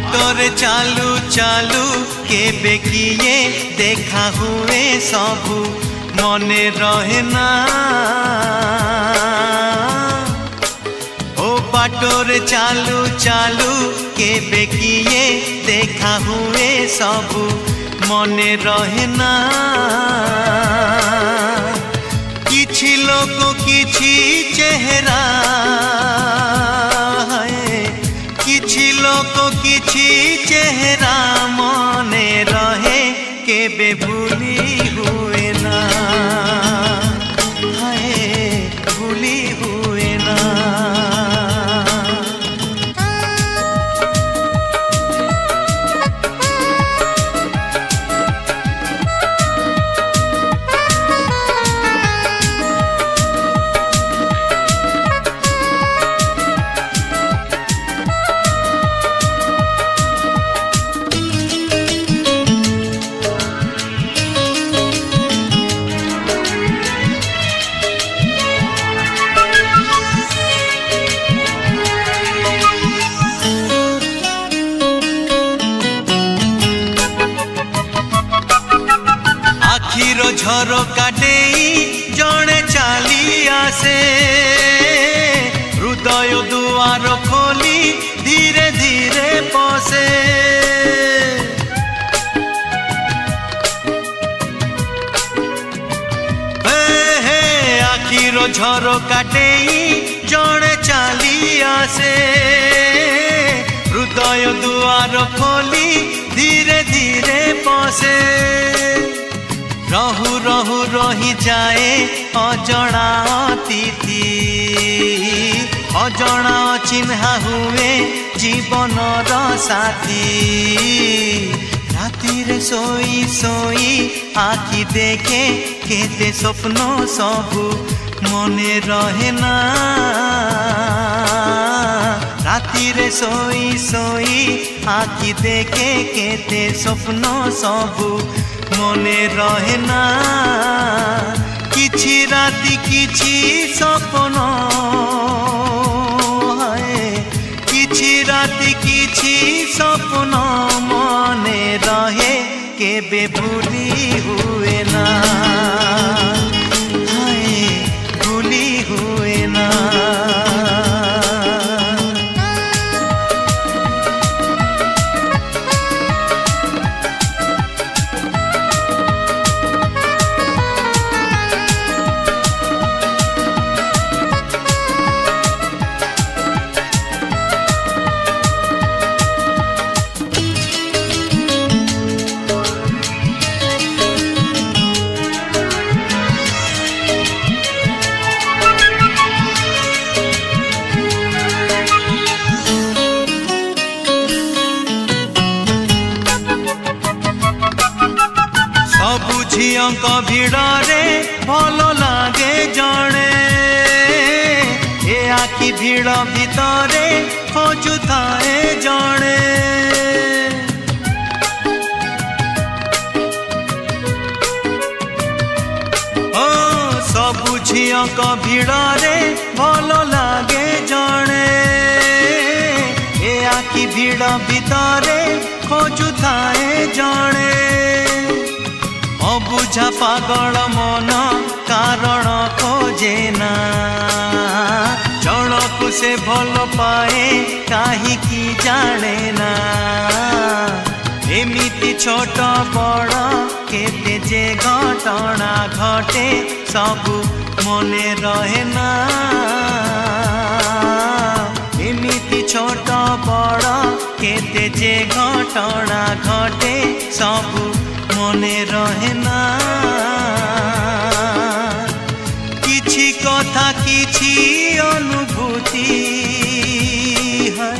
बाटरे चालू चालू केबे किए देखा हुए सबू मने रहे ना। ओ बाटरे चालू चालू केबे किए देखा हुए सबू मने रहे ना। किछि लोक किछि चेहरा किछि लोक किछि चेहरा मने रहे केबे भूली हुए ना। हाय भूली हुए ना। झरका देई जणे चाली आसे हृदय दुआर खोली धीरे धीरे पसे। हे आखिर झरका देई जणे चाली आसे हृदय दुआर खोली धीरे धीरे पसे। रहु रहु रही जाए अजणा अतिथि अजणा चिन्हा हुए जीवनर साथी। राति रे सोई सोई आखि देखे केते स्वप्न सबू मने रहे ना। राति रे सोई सोई आखि देखे केते स्वप्न सबू मने रहे ना। किछि राति किछि सपन किछि राति किछि सपन मने रहे केबे भूली हुए ना। भूली हुए ना। झियंक भिड़े भल लागे जणे ए आखि भिड़ भितरे खोजुए जणे। ओ सबु झियंक भिड़े भल लागे जणे ए आखि भिड़ भितरे खोजुए जणे। बुझा पागल मन कारण खोजे ना जणकु से भल पाए काहे की जाने ना। एमिति छोट बड़ केते जे घटना घटे सबू मने रहे ना। एमिति छोट बड़ केते जे घटना घटे सबू मने रहे ना। किछि कथा किछि अनुभूति है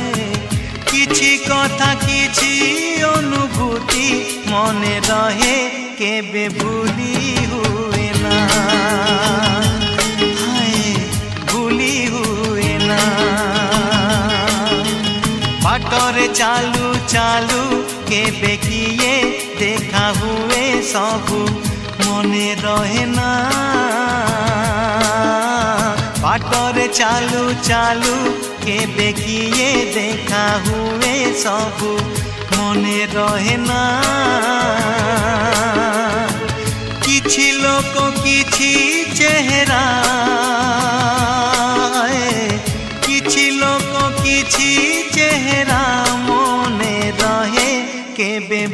किछि कथा किछि अनुभूति मने रहे केबे भूली हुए ना। भूली हुए ना। बाटरे चालू चालू केबे किए देखा हुए सबू मने रहे ना। बाटरे चालू चालू केबे किए देखा हुए सबू मने रहे ना किछि लोक किछि चेहरा किछि लोक किछि चेहरा मने रहे केबे